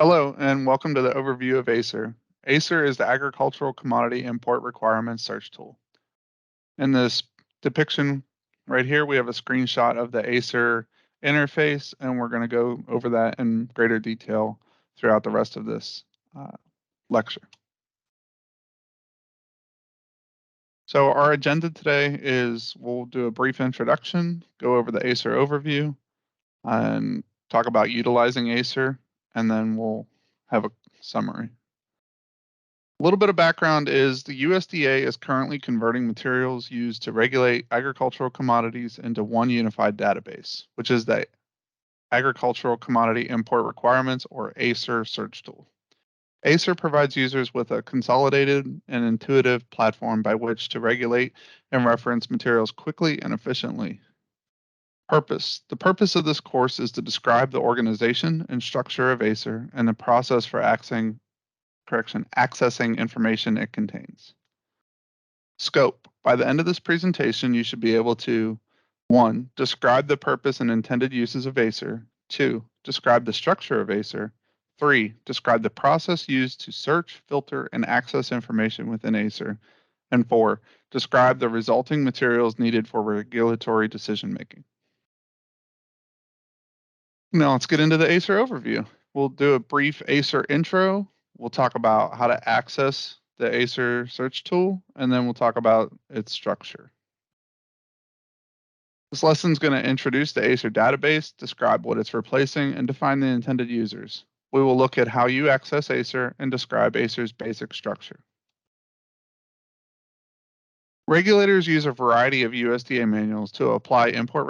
Hello, and welcome to the overview of ACIR. ACIR is the Agricultural Commodity Import Requirements Search Tool. In this depiction right here, we have a screenshot of the ACIR interface, and we're going to go over that in greater detail throughout the rest of this lecture. So our agenda today is we'll do a brief introduction, go over the ACIR overview, and talk about utilizing ACIR, and then we'll have a summary. A little bit of background is the USDA is currently converting materials used to regulate agricultural commodities into one unified database, which is the Agricultural Commodity Import Requirements, or ACIR search tool. ACIR provides users with a consolidated and intuitive platform by which to regulate and reference materials quickly and efficiently. The purpose of this course is to describe the organization and structure of ACIR and the process for accessing information it contains. Scope. By the end of this presentation, you should be able to 1. Describe the purpose and intended uses of ACIR. 2. Describe the structure of ACIR. 3. Describe the process used to search, filter, and access information within ACIR. And 4. Describe the resulting materials needed for regulatory decision-making. Now let's get into the ACIR overview. We'll do a brief ACIR intro. We'll talk about how to access the ACIR search tool, and then we'll talk about its structure. This lesson is going to introduce the ACIR database, describe what it's replacing, and define the intended users. We will look at how you access ACIR and describe ACIR's basic structure. Regulators use a variety of USDA manuals to apply import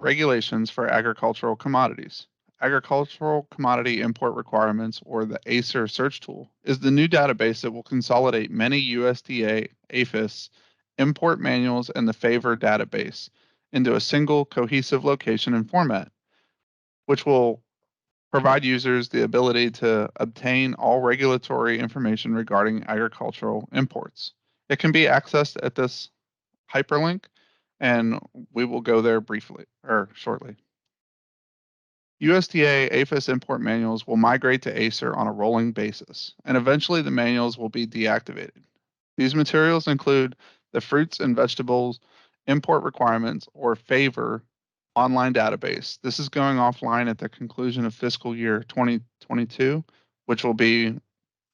regulations for agricultural commodities. Agricultural Commodity Import Requirements, or the ACIR search tool, is the new database that will consolidate many USDA APHIS import manuals and the FAVOR database into a single cohesive location and format, which will provide users the ability to obtain all regulatory information regarding agricultural imports. It can be accessed at this hyperlink, and we will go there shortly. USDA APHIS import manuals will migrate to ACIR on a rolling basis, and eventually the manuals will be deactivated. These materials include the Fruits and Vegetables Import Requirements, or FAVOR, online database. This is going offline at the conclusion of fiscal year 2022, which will be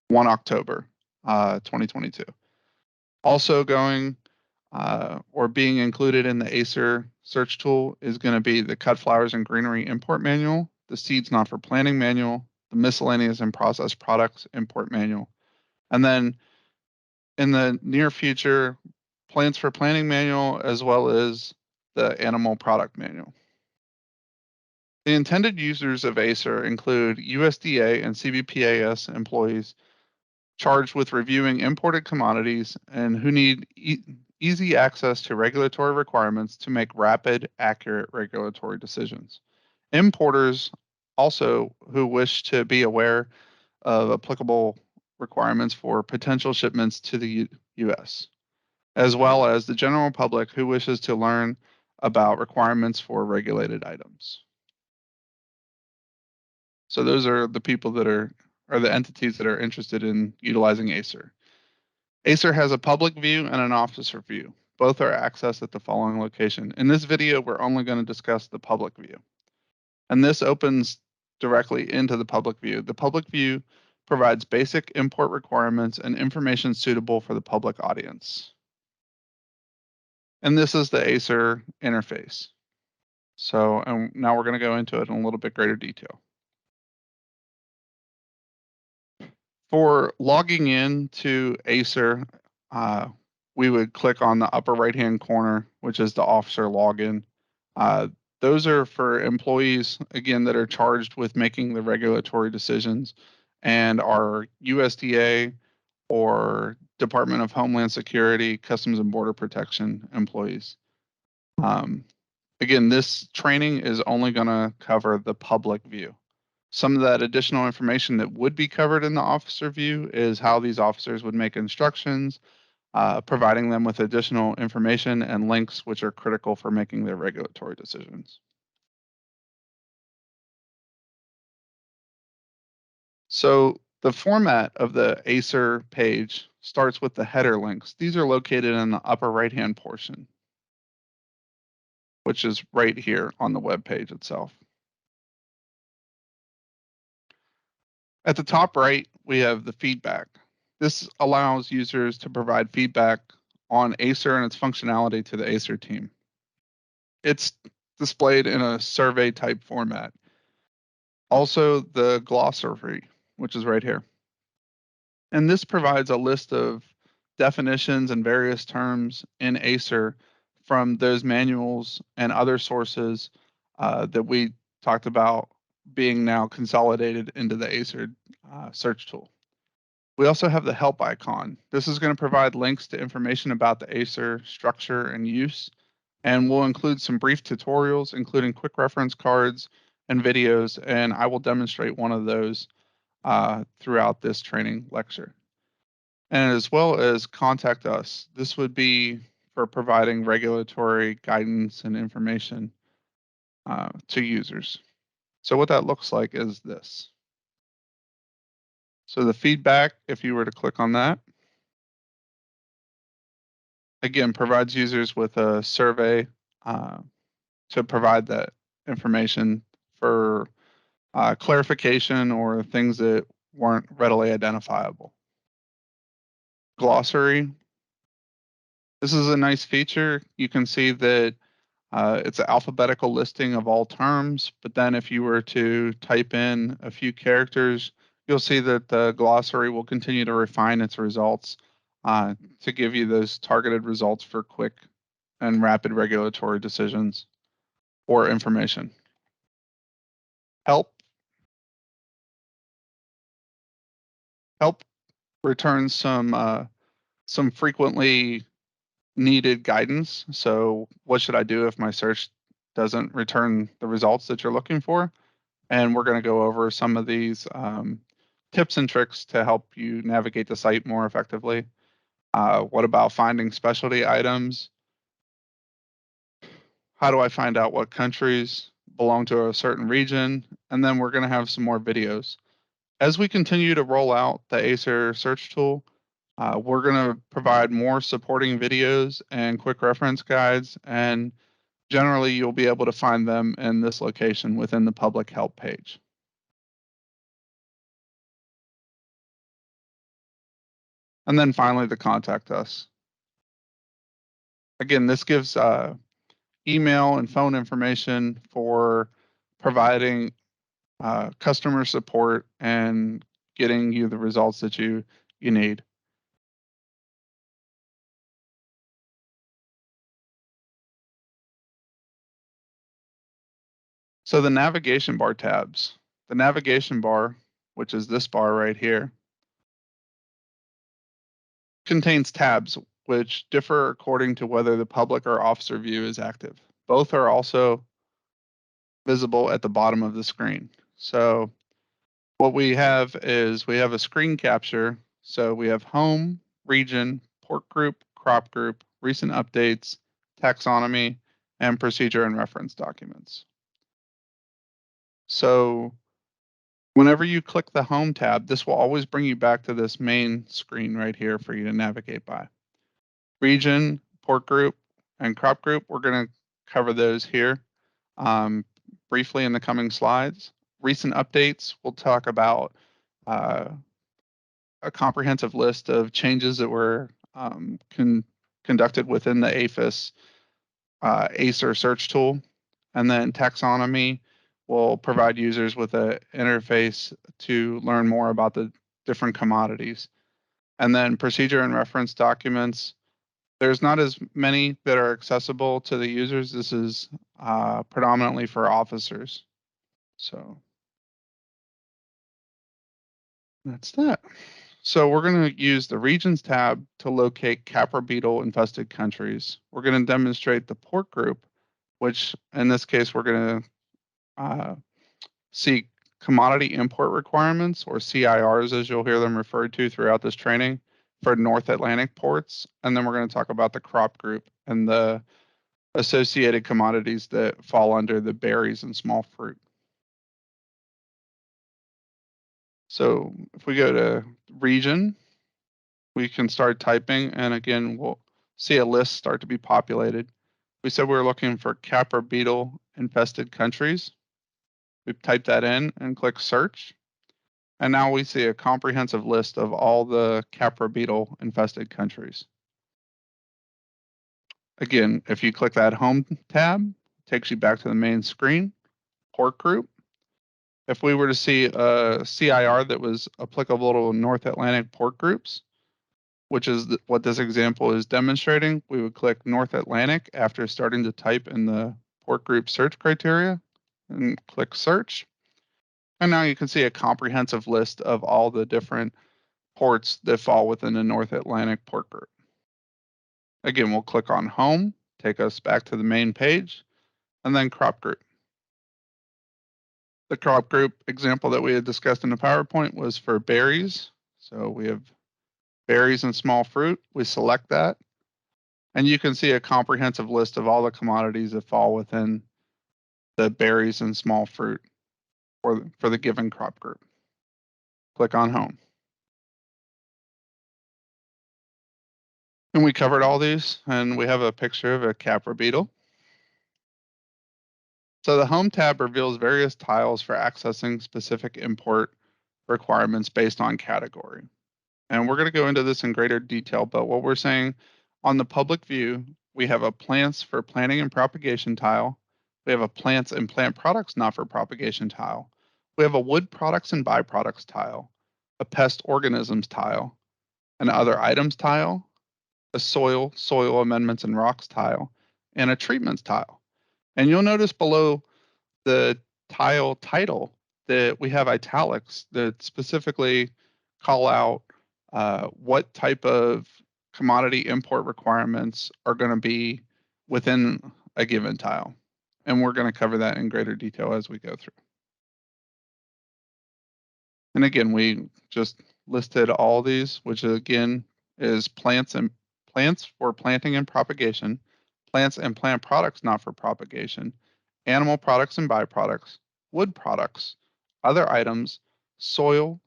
1 October 2022. Also going or being included in the ACIR search tool is going to be the Cut Flowers and Greenery Import Manual, the Seeds Not for Planting Manual, the Miscellaneous and Processed Products Import Manual, and then in the near future, Plants for Planting Manual, as well as the Animal Product Manual. The intended users of ACIR include USDA and CBPAS employees charged with reviewing imported commodities and who need easy access to regulatory requirements to make rapid, accurate regulatory decisions. Importers also who wish to be aware of applicable requirements for potential shipments to the U.S., as well as the general public who wishes to learn about requirements for regulated items. So those are the people that are the entities that are interested in utilizing ACIR. ACIR has a public view and an officer view. Both are accessed at the following location. In this video, we're only going to discuss the public view. And this opens directly into the public view. The public view provides basic import requirements and information suitable for the public audience. And this is the ACIR interface. So, and now we're going to go into it in a little bit greater detail. For logging in to ACIR, we would click on the upper right-hand corner, which is the officer login. Those are for employees, again, that are charged with making the regulatory decisions and are USDA or Department of Homeland Security, Customs and Border Protection employees. Again, this training is only going to cover the public view. Some of that additional information that would be covered in the officer view is how these officers would make instructions, providing them with additional information and links which are critical for making their regulatory decisions. So the format of the ACIR page starts with the header links. These are located in the upper right-hand portion, which is right here on the web page itself. At the top right, we have the feedback. This allows users to provide feedback on ACIR and its functionality to the ACIR team. It's displayed in a survey type format. Also, the glossary, which is right here. And this provides a list of definitions and various terms in ACIR from those manuals and other sources that we talked about being now consolidated into the ACIR search tool. We also have the help icon. This is going to provide links to information about the ACIR structure and use, and we'll include some brief tutorials, including quick reference cards and videos, and I will demonstrate one of those throughout this training lecture. And as well as contact us. This would be for providing regulatory guidance and information to users. So what that looks like is this. So the feedback, if you were to click on that, again, provides users with a survey to provide that information for clarification or things that weren't readily identifiable. Glossary. This is a nice feature. You can see that it's an alphabetical listing of all terms, but then if you were to type in a few characters, you'll see that the glossary will continue to refine its results to give you those targeted results for quick and rapid regulatory decisions or information. Help returns some frequently needed guidance. So what should I do if my search doesn't return the results that you're looking for? And we're going to go over some of these tips and tricks to help you navigate the site more effectively. What about finding specialty items? How do I find out what countries belong to a certain region? And then we're going to have some more videos. As we continue to roll out the ACIR search tool, we're going to provide more supporting videos and quick reference guides, and generally you'll be able to find them in this location within the public help page. And then finally, the contact us. Again, this gives email and phone information for providing customer support and getting you the results that you need. So the navigation bar tabs. The navigation bar, which is this bar right here, contains tabs which differ according to whether the public or officer view is active. Both are also visible at the bottom of the screen. So what we have is we have a screen capture. So we have home, region, port group, crop group, recent updates, taxonomy, and procedure and reference documents. So whenever you click the home tab, this will always bring you back to this main screen right here for you to navigate by. Region, port group, and crop group, we're going to cover those here briefly in the coming slides. Recent updates, we'll talk about a comprehensive list of changes that were conducted within the APHIS ACIR search tool. And then taxonomy will provide users with an interface to learn more about the different commodities. And then procedure and reference documents, there's not as many that are accessible to the users. This is predominantly for officers. So that's that. So we're going to use the regions tab to locate capra beetle infested countries. We're going to demonstrate the port group, which in this case, we're going to see commodity import requirements, or CIRs, as you'll hear them referred to throughout this training, for North Atlantic ports. And then we're going to talk about the crop group and the associated commodities that fall under the berries and small fruit. So if we go to region, we can start typing, and again, we'll see a list start to be populated. We said we were looking for capra beetle infested countries. We type that in and click search. And now we see a comprehensive list of all the capra beetle infested countries. Again, if you click that home tab, it takes you back to the main screen, port group. If we were to see a CIR that was applicable to North Atlantic port groups, which is what this example is demonstrating, we would click North Atlantic after starting to type in the port group search criteria and click search. And now you can see a comprehensive list of all the different ports that fall within the North Atlantic port group. Again, we'll click on home, take us back to the main page, and then crop group. The crop group example that we had discussed in the PowerPoint was for berries. So we have berries and small fruit. We select that, and you can see a comprehensive list of all the commodities that fall within the berries and small fruit for the given crop group. Click on home. And we covered all these, and we have a picture of a capra beetle. So the home tab reveals various tiles for accessing specific import requirements based on category. And we're going to go into this in greater detail, but what we're saying on the public view, we have a plants for planting and propagation tile. We have a plants and plant products not for propagation tile. We have a wood products and byproducts tile, a pest organisms tile, an other items tile, a soil amendments and rocks tile, and a treatments tile. And you'll notice below the tile title that we have italics that specifically call out what type of commodity import requirements are going to be within a given tile. And we're going to cover that in greater detail as we go through. And again, we just listed all these, which again is plants for planting and propagation, plants and plant products not for propagation, animal products and byproducts, wood products, other items, soil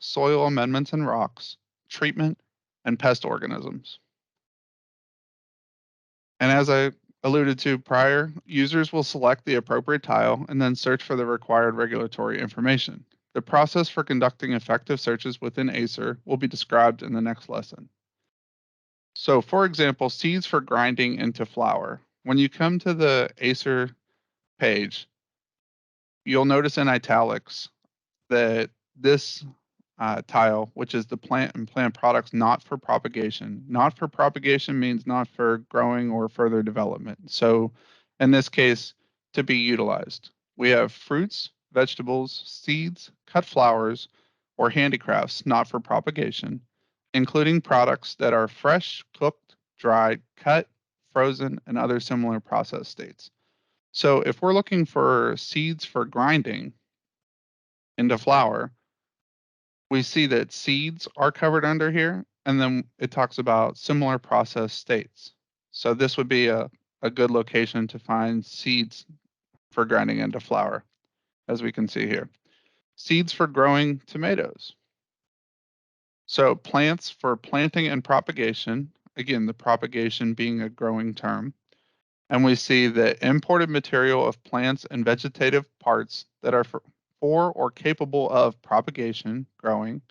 amendments and rocks, treatment, and pest organisms. And as I alluded to prior, users will select the appropriate tile and then search for the required regulatory information. The process for conducting effective searches within ACIR will be described in the next lesson. So for example, seeds for grinding into flour. When you come to the ACIR page, you'll notice in italics that this tile, which is the plant and plant products not for propagation. Not for propagation means not for growing or further development. So in this case, to be utilized. We have fruits, vegetables, seeds, cut flowers, or handicrafts not for propagation, including products that are fresh, cooked, dried, cut, frozen, and other similar process states. So if we're looking for seeds for grinding into flour, we see that seeds are covered under here, and then it talks about similar process states. So this would be a good location to find seeds for grinding into flour, as we can see here. Seeds for growing tomatoes. So plants for planting and propagation, again, the propagation being a growing term. And we see the imported material of plants and vegetative parts that are for or capable of propagation, growing,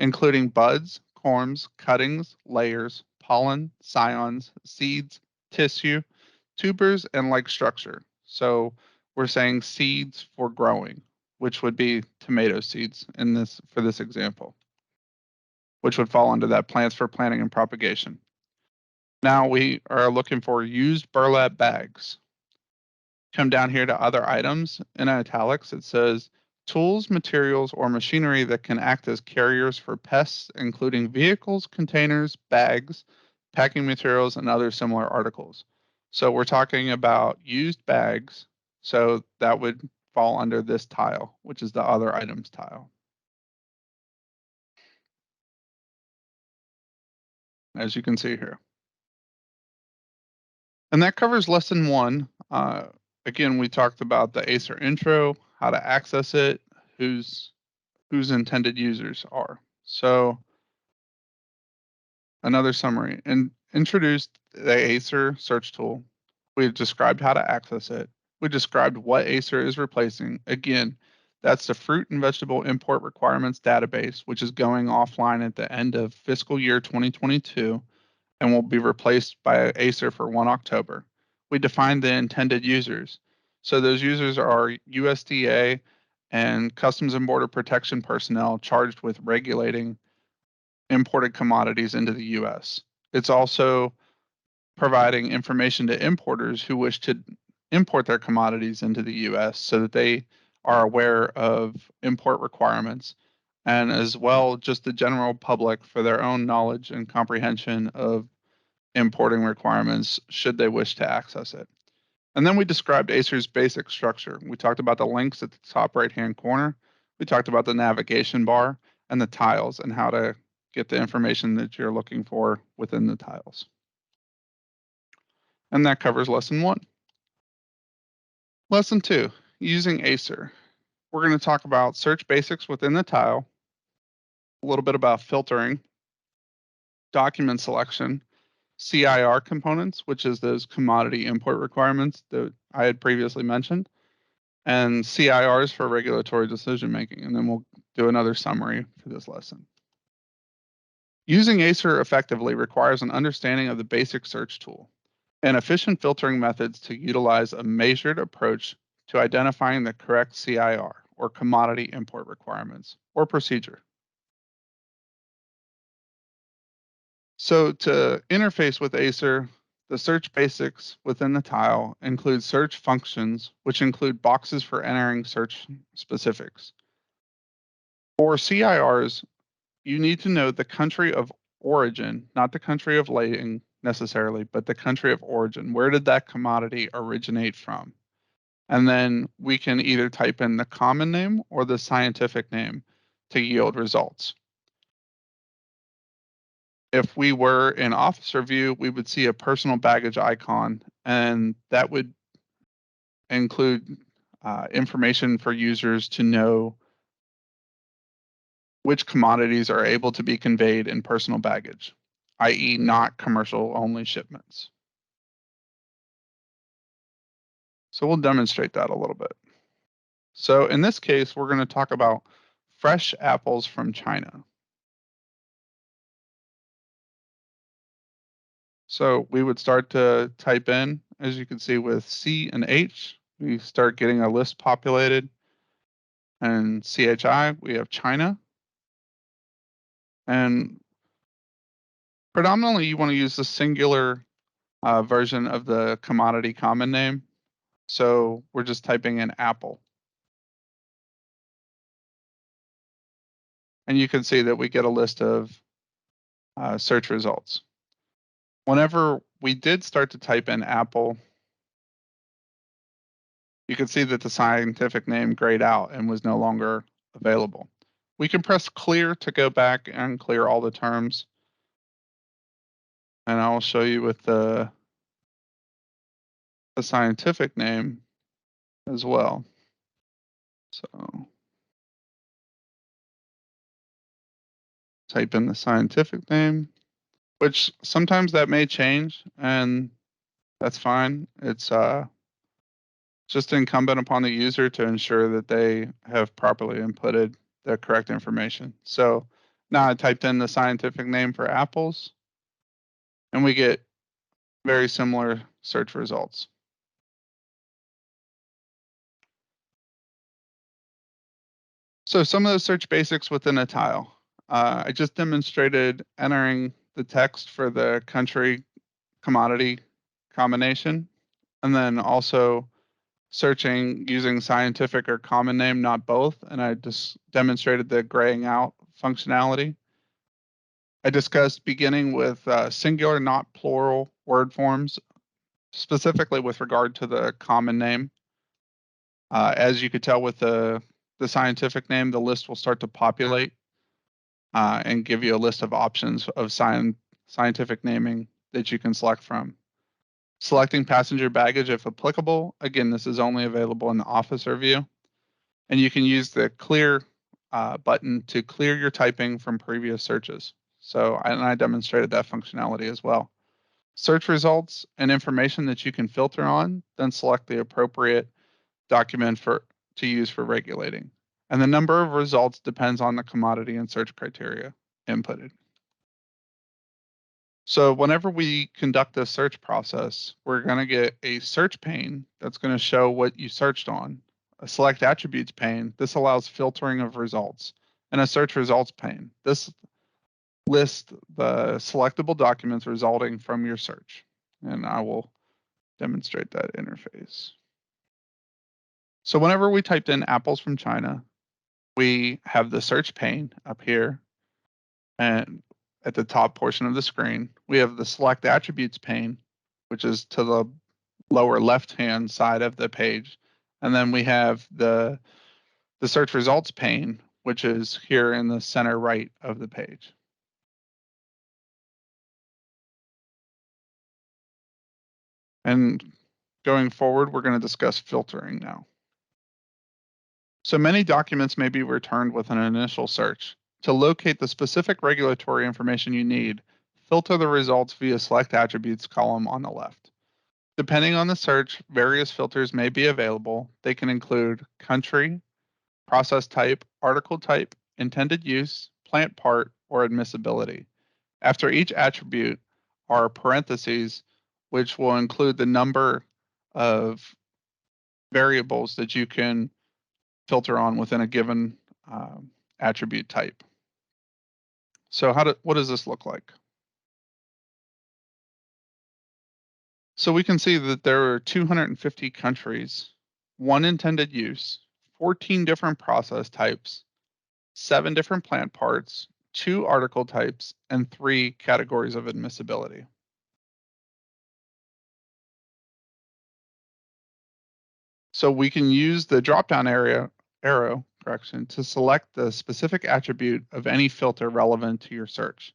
including buds, corms, cuttings, layers, pollen, scions, seeds, tissue, tubers, and like structure. So we're saying seeds for growing, which would be tomato seeds in this for this example, which would fall under that plants for planting and propagation. Now we are looking for used burlap bags. Come down here to other items in italics. It says tools, materials, or machinery that can act as carriers for pests, including vehicles, containers, bags, packing materials, and other similar articles. So we're talking about used bags. So that would fall under this tile, which is the other items tile. As you can see here. And that covers lesson 1. Again, we talked about the ACIR intro, how to access it, who's whose intended users are. So another summary, and introduced the ACIR search tool. We've described how to access it. We described what ACIR is replacing. Again, that's the Fruit and Vegetable Import Requirements database, which is going offline at the end of fiscal year 2022 and will be replaced by ACIR for 1 October. We defined the intended users. So those users are USDA and Customs and Border Protection personnel charged with regulating imported commodities into the US. It's also providing information to importers who wish to import their commodities into the US so that they are aware of import requirements, and as well just the general public for their own knowledge and comprehension of importing requirements should they wish to access it. And then we described ACIR's basic structure. We talked about the links at the top right-hand corner. We talked about the navigation bar and the tiles and how to get the information that you're looking for within the tiles. And that covers lesson 1. Lesson 2, using ACIR. We're going to talk about search basics within the tile, a little bit about filtering, document selection, CIR components, which is those commodity import requirements that I had previously mentioned, and CIRs for regulatory decision making. And then we'll do another summary for this lesson. Using ACIR effectively requires an understanding of the basic search tool and efficient filtering methods to utilize a measured approach to identifying the correct CIR, or commodity import requirements, or procedure. So to interface with ACIR, the search basics within the tile include search functions, which include boxes for entering search specifics. For CIRs, you need to know the country of origin, not the country of laying necessarily, but the country of origin. Where did that commodity originate from? And then we can either type in the common name or the scientific name to yield results. If we were in officer view, we would see a personal baggage icon, and that would include information for users to know which commodities are able to be conveyed in personal baggage, i.e. not commercial only shipments. So we'll demonstrate that a little bit. So in this case, we're going to talk about fresh apples from China. So we would start to type in, as you can see with C and H, we start getting a list populated. And CHI, we have China. And predominantly you want to use the singular version of the commodity common name. So we're just typing in apple. And you can see that we get a list of search results. Whenever we did start to type in apple, you can see that the scientific name grayed out and was no longer available. We can press clear to go back and clear all the terms. And I'll show you with the scientific name as well. So type in the scientific name, which sometimes that may change, and that's fine. It's just incumbent upon the user to ensure that they have properly inputted the correct information. So now I typed in the scientific name for apples, and we get very similar search results. So some of the search basics within a tile. I just demonstrated entering the text for the country commodity combination, and then also searching using scientific or common name, not both. And I just demonstrated the graying out functionality. I discussed beginning with singular, not plural word forms, specifically with regard to the common name. As you could tell with the scientific name, the list will start to populate and give you a list of options of scientific naming that you can select from. Selecting passenger baggage if applicable. Again, this is only available in the officer view. And you can use the clear button to clear your typing from previous searches. So, and I demonstrated that functionality as well. Search results and information that you can filter on, then select the appropriate document to use for regulating. And the number of results depends on the commodity and search criteria inputted. So whenever we conduct this search process, we're going to get a search pane that's going to show what you searched on, a select attributes pane. This allows filtering of results, and a search results pane. This lists the selectable documents resulting from your search, and I will demonstrate that interface. So whenever we typed in apples from China, we have the search pane up here, and at the top portion of the screen, we have the select attributes pane, which is to the lower left-hand side of the page. And then we have the search results pane, which is here in the center right of the page. And going forward, we're going to discuss filtering now. So many documents may be returned with an initial search. To locate the specific regulatory information you need, filter the results via Select Attributes column on the left. Depending on the search, various filters may be available. They can include country, process type, article type, intended use, plant part, or admissibility. After each attribute are parentheses, which will include the number of variables that you can filter on within a given attribute type. So what does this look like? So we can see that there are 250 countries, 1 intended use, 14 different process types, 7 different plant parts, 2 article types, and 3 categories of admissibility. So we can use the drop-down arrow to select the specific attribute of any filter relevant to your search.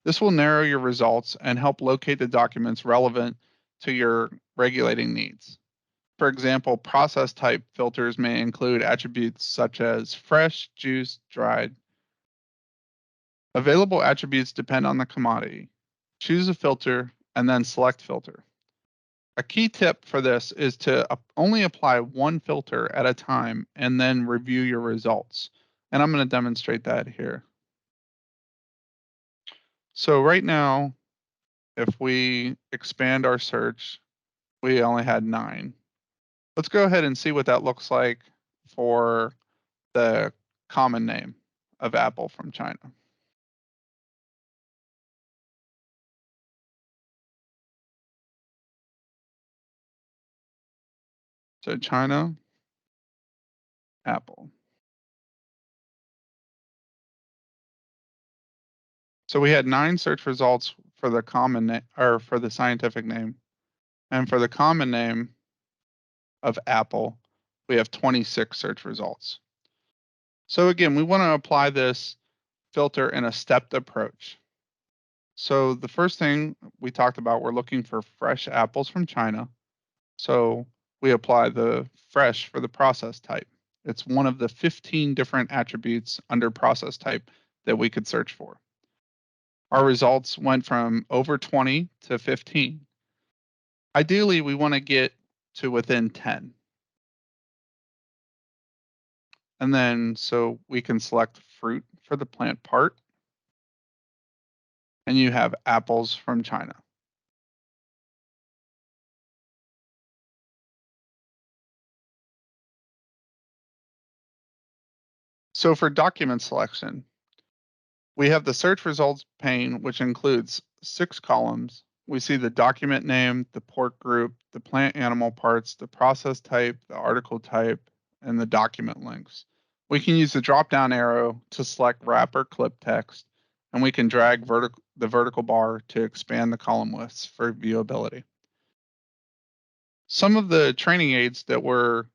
This will narrow your results and help locate the documents relevant to your regulating needs. For example, process type filters may include attributes such as fresh, juice, dried. Available attributes depend on the commodity. Choose a filter and then select filter. A key tip for this is to only apply one filter at a time and then review your results. And I'm going to demonstrate that here. So right now, if we expand our search, we only had 9. Let's go ahead and see what that looks like for the common name of apple from China. So China, apple. So we had 9 search results for the common name or for the scientific name. And for the common name of apple, we have 26 search results. So again, we want to apply this filter in a stepped approach. So the first thing we talked about, we're looking for fresh apples from China. So we apply the fresh for the process type. It's one of the 15 different attributes under process type that we could search for. Our results went from over 20 to 15. Ideally, we want to get to within 10. And then so we can select fruit for the plant part. And you have apples from China. So for document selection, we have the search results pane, which includes 6 columns. We see the document name, the port group, the plant animal parts, the process type, the article type, and the document links. We can use the drop-down arrow to select wrap or clip text, and we can drag the vertical bar to expand the column lists for viewability. Some of the training aids that we're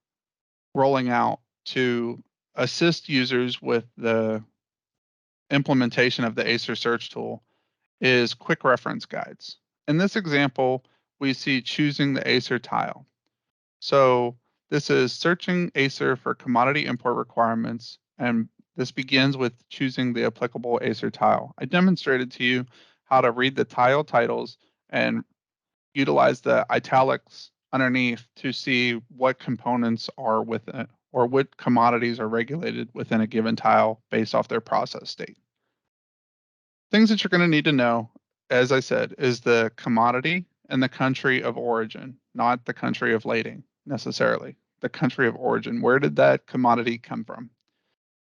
rolling out to assist users with the implementation of the ACIR search tool is quick reference guides. In this example, we see choosing the ACIR tile. So this is searching ACIR for commodity import requirements and This begins with choosing the applicable ACIR tile. I demonstrated to you how to read the tile titles and utilize the italics underneath to see what components are within or what commodities are regulated within a given tile based off their process state. Things that you're going to need to know, as I said, is the commodity and the country of origin, not the country of lading necessarily. The country of origin. Where did that commodity come from?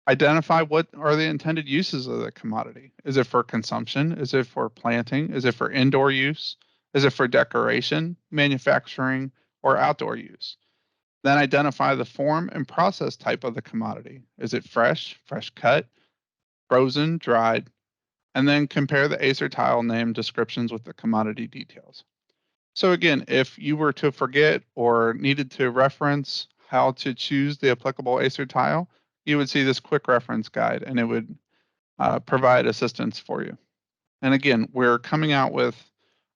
Identify what are the intended uses of the commodity. Is it for consumption? Is it for planting? Is it for indoor use? Is it for decoration, manufacturing, or outdoor use? Then identify the form and process type of the commodity. Is it fresh, fresh cut, frozen, dried? And then compare the ACIR tile name descriptions with the commodity details. So again, if you were to forget or needed to reference how to choose the applicable ACIR tile, you would see this quick reference guide and it would provide assistance for you. And again, we're coming out with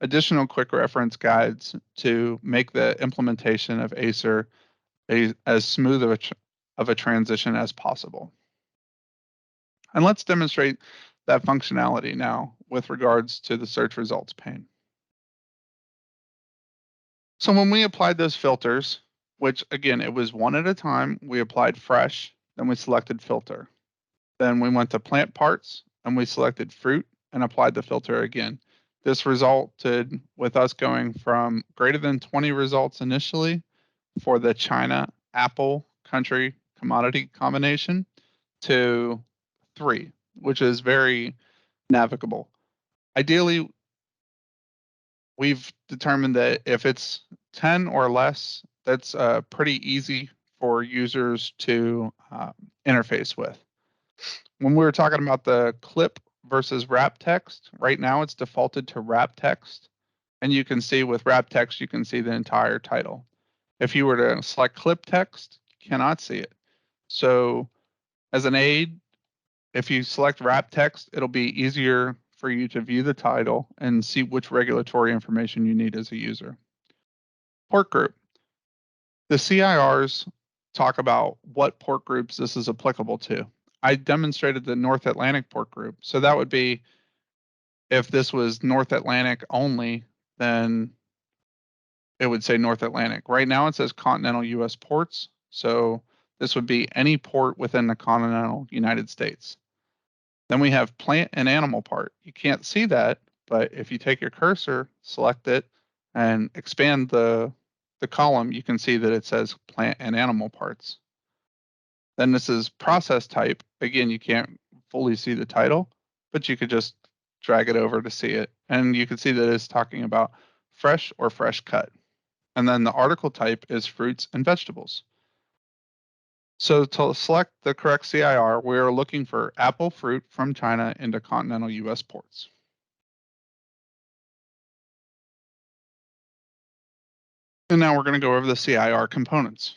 additional quick reference guides to make the implementation of ACIR as smooth of a transition as possible. And let's demonstrate that functionality now with regards to the search results pane. So when we applied those filters, which again, it was one at a time, we applied fresh, then we selected filter. Then we went to plant parts and we selected fruit and applied the filter again. This resulted with us going from greater than 20 results initially for the China apple country commodity combination to 3, which is very navigable. Ideally, we've determined that if it's 10 or less, that's pretty easy for users to interface with. When we were talking about the clip versus wrap text, right now it's defaulted to wrap text. And you can see with wrap text, you can see the entire title. If you were to select clip text, you cannot see it. So as an aid, if you select wrap text, it'll be easier for you to view the title and see which regulatory information you need as a user. Port group. The CIRs talk about what port groups this is applicable to. I demonstrated the North Atlantic port group. So that would be if this was North Atlantic only, then it would say North Atlantic. Right now it says continental US ports. So this would be any port within the continental United States. Then we have plant and animal part. You can't see that, but if you take your cursor, select it, and expand the column, you can see that it says plant and animal parts. Then this is process type. Again, you can't fully see the title, but you could just drag it over to see it. And you can see that it's talking about fresh or fresh cut. And then the article type is fruits and vegetables. So to select the correct CIR, we're looking for apple fruit from China into continental US ports. And now we're going to go over the CIR components.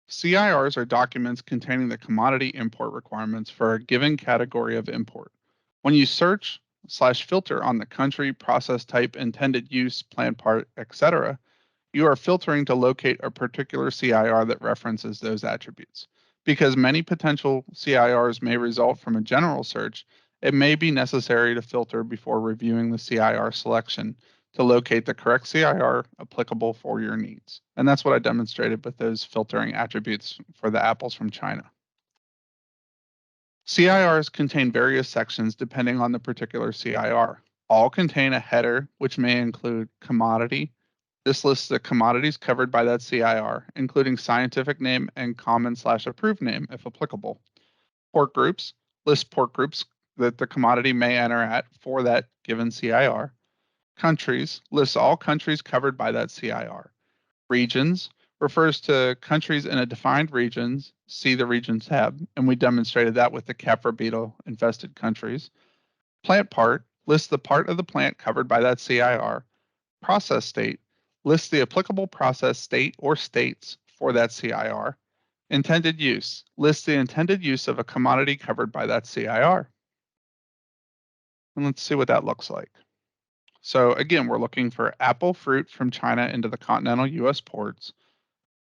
CIRs are documents containing the commodity import requirements for a given category of import. When you search/filter on the country, process type, intended use, plant part, etc., you are filtering to locate a particular CIR that references those attributes. Because many potential CIRs may result from a general search, it may be necessary to filter before reviewing the CIR selection to locate the correct CIR applicable for your needs. And that's what I demonstrated with those filtering attributes for the apples from China. CIRs contain various sections depending on the particular CIR. All contain a header, which may include commodity. This lists the commodities covered by that CIR, including scientific name and common/approved name, if applicable. Port groups list port groups that the commodity may enter at for that given CIR. Countries lists all countries covered by that CIR. Regions refers to countries in a defined regions. See the regions tab, and we demonstrated that with the Capra beetle infested countries. Plant part lists the part of the plant covered by that CIR. Process state lists the applicable process state or states for that CIR. Intended use lists the intended use of a commodity covered by that CIR. And let's see what that looks like. So again, we're looking for apple fruit from China into the continental US ports.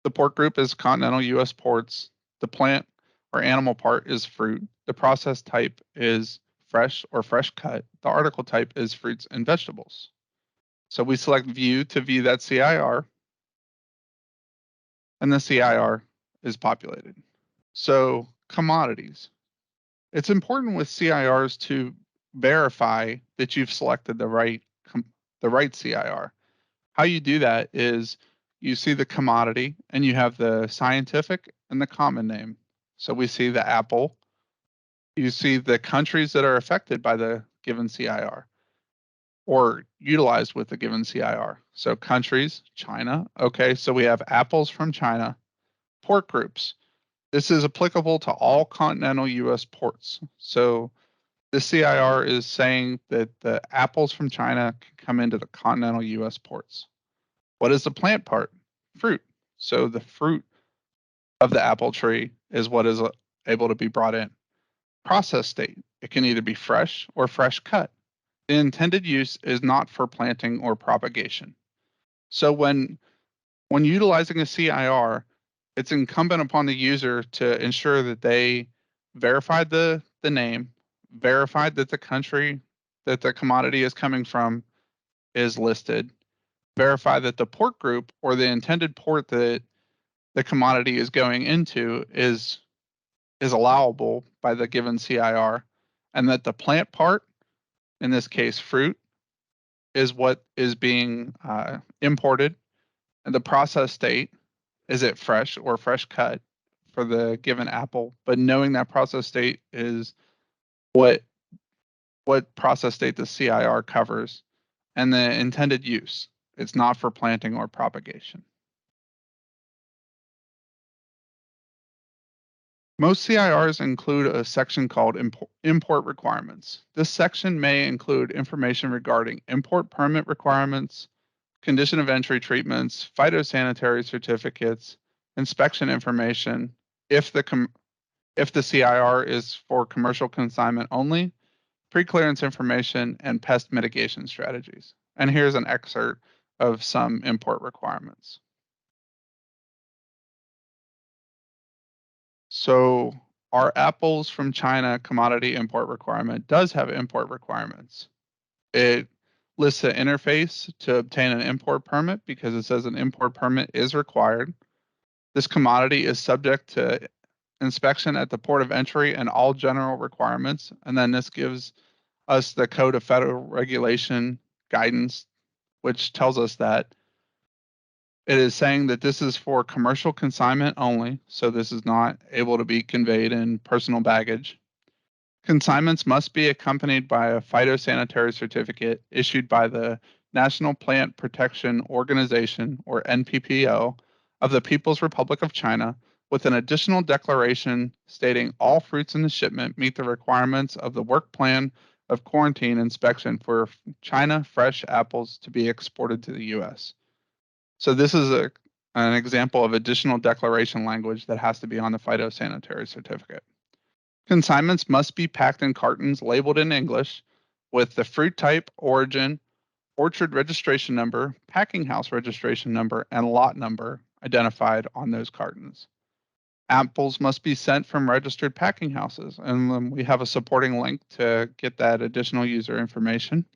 The port group is continental US ports. The plant or animal part is fruit. The process type is fresh or fresh cut. The article type is fruits and vegetables. So we select view to view that CIR, and the CIR is populated. So commodities. It's important with CIRs to verify that you've selected the right CIR. How you do that is you see the commodity and you have the scientific and the common name. So we see the apple. You see the countries that are affected by the given CIR or utilized with the given CIR. So countries, China. Okay, so we have apples from China. Port groups. This is applicable to all continental U.S. ports. So the CIR is saying that the apples from China can come into the continental U.S. ports. What is the plant part? Fruit. So the fruit of the apple tree is what is able to be brought in. Process state. It can either be fresh or fresh cut. The intended use is not for planting or propagation. So when utilizing a CIR, it's incumbent upon the user to ensure that they verified the name, verified that the country that the commodity is coming from is listed, verify that the port group or the intended port that the commodity is going into is allowable by the given CIR, and that the plant part, in this case fruit, is what is being imported, and the process state, is it fresh or fresh cut for the given apple, but knowing that process state is what process state the CIR covers, and the intended use. It's not for planting or propagation. Most CIRs include a section called import requirements. This section may include information regarding import permit requirements, condition of entry treatments, phytosanitary certificates, inspection information, if the CIR is for commercial consignment only, pre-clearance information, and pest mitigation strategies. And here's an excerpt of some import requirements. So our apples from China commodity import requirement does have import requirements. It lists an interface to obtain an import permit because it says an import permit is required. This commodity is subject to inspection at the port of entry and all general requirements. And then this gives us the Code of Federal Regulation guidance, which tells us that it is saying that this is for commercial consignment only, so this is not able to be conveyed in personal baggage. Consignments must be accompanied by a phytosanitary certificate issued by the National Plant Protection Organization, or NPPO, of the People's Republic of China, with an additional declaration stating all fruits in the shipment meet the requirements of the work plan of quarantine inspection for China fresh apples to be exported to the U.S. So this is an example of additional declaration language that has to be on the phytosanitary certificate. Consignments must be packed in cartons labeled in English with the fruit type, origin, orchard registration number, packing house registration number, and lot number identified on those cartons. Apples must be sent from registered packing houses, and then we have a supporting link to get that additional user information.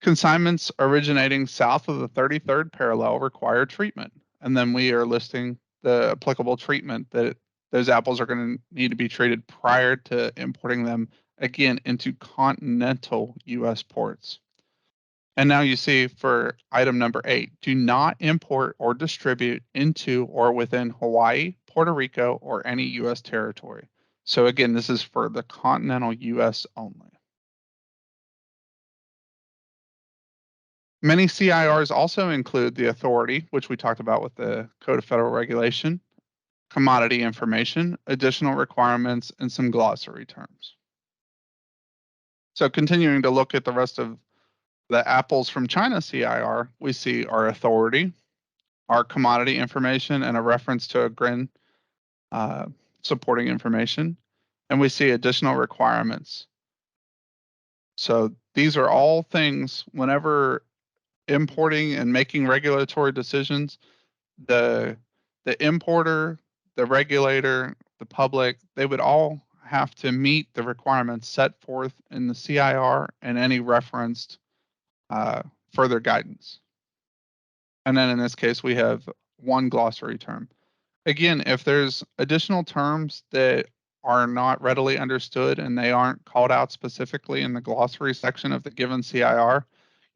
Consignments originating south of the 33rd parallel require treatment, and then we are listing the applicable treatment that those apples are going to need to be treated prior to importing them again into continental U.S. ports. And now you see for item number 8, do not import or distribute into or within Hawaii, Puerto Rico, or any U.S. territory. So again, this is for the continental U.S. only. Many CIRs also include the authority, which we talked about with the Code of Federal Regulation, commodity information, additional requirements, and some glossary terms. So continuing to look at the rest of the apples from China CIR, we see our authority, our commodity information, and a reference to a GRIN supporting information, and we see additional requirements. So these are all things whenever importing and making regulatory decisions, the importer, the regulator, the public, they would all have to meet the requirements set forth in the CIR and any referenced further guidance. And then in this case, we have one glossary term. Again, if there's additional terms that are not readily understood and they aren't called out specifically in the glossary section of the given CIR,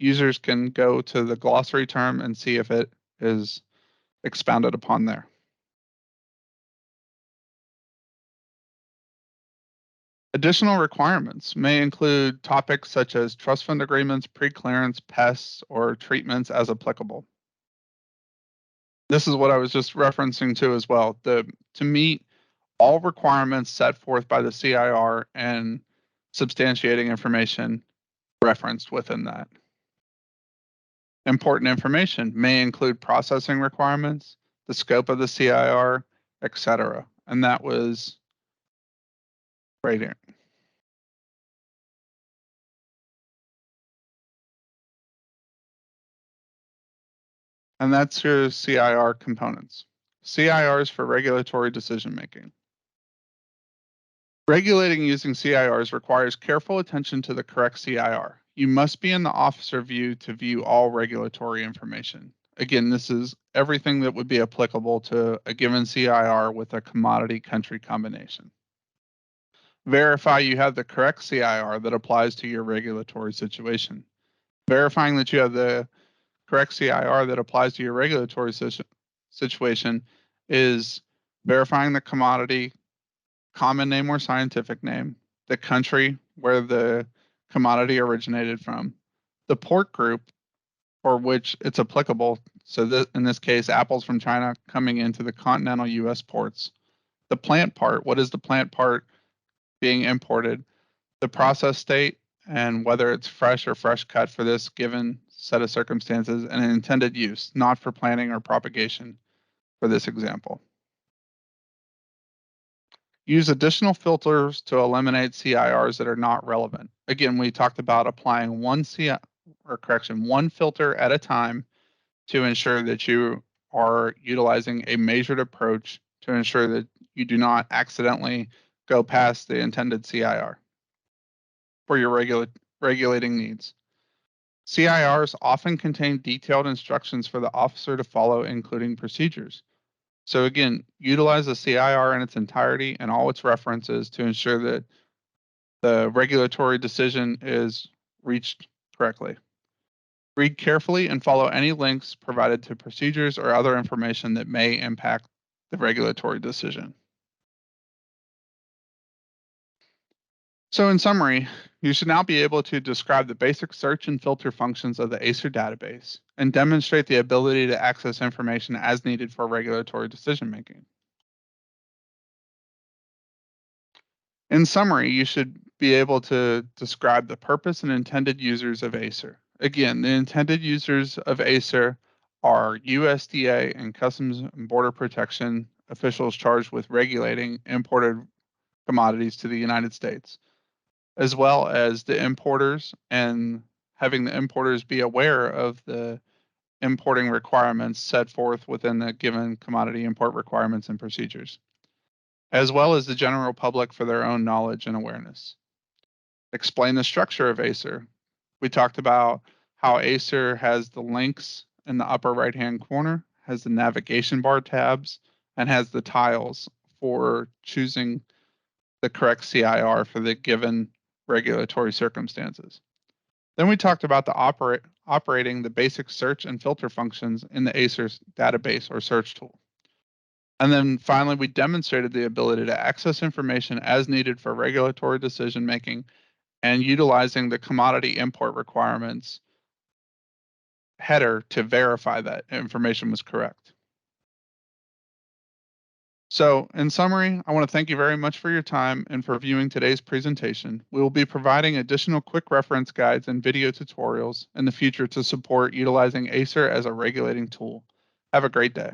users can go to the glossary term and see if it is expounded upon there. Additional requirements may include topics such as trust fund agreements, pre-clearance, pests, or treatments as applicable. This is what I was just referencing to as well. To meet all requirements set forth by the CIR and substantiating information referenced within that. Important information may include processing requirements, the scope of the CIR, etc. And that was right here. And that's your CIR components. CIRs for regulatory decision making. Regulating using CIRs requires careful attention to the correct CIR. You must be in the officer view to view all regulatory information. Again, this is everything that would be applicable to a given CIR with a commodity country combination. Verify you have the correct CIR that applies to your regulatory situation. Verifying that you have the correct CIR that applies to your regulatory situation is verifying the commodity, common name or scientific name, the country where the commodity originated from, the port group for which it's applicable. So in this case, apples from China coming into the continental US ports. The plant part, what is the plant part being imported? The process state and whether it's fresh or fresh cut for this given set of circumstances, and an intended use, not for planting or propagation for this example. Use additional filters to eliminate CIRs that are not relevant. Again, we talked about applying one filter at a time to ensure that you are utilizing a measured approach to ensure that you do not accidentally go past the intended CIR for your regulating needs. CIRs often contain detailed instructions for the officer to follow, including procedures. So again, utilize the CIR in its entirety and all its references to ensure that the regulatory decision is reached correctly. Read carefully and follow any links provided to procedures or other information that may impact the regulatory decision. So in summary, you should now be able to describe the basic search and filter functions of the ACIR database and demonstrate the ability to access information as needed for regulatory decision making. In summary, you should be able to describe the purpose and intended users of ACIR. Again, the intended users of ACIR are USDA and Customs and Border Protection officials charged with regulating imported commodities to the United States, as well as the importers and having the importers be aware of the importing requirements set forth within the given commodity import requirements and procedures, as well as the general public for their own knowledge and awareness. Explain the structure of ACIR. We talked about how ACIR has the links in the upper right-hand corner, has the navigation bar tabs, and has the tiles for choosing the correct CIR for the given regulatory circumstances. Then we talked about the operating the basic search and filter functions in the ACIR database or search tool. And then finally, we demonstrated the ability to access information as needed for regulatory decision making and utilizing the commodity import requirements header to verify that information was correct. So in summary, I want to thank you very much for your time and for viewing today's presentation. We will be providing additional quick reference guides and video tutorials in the future to support utilizing ACIR as a regulating tool. Have a great day.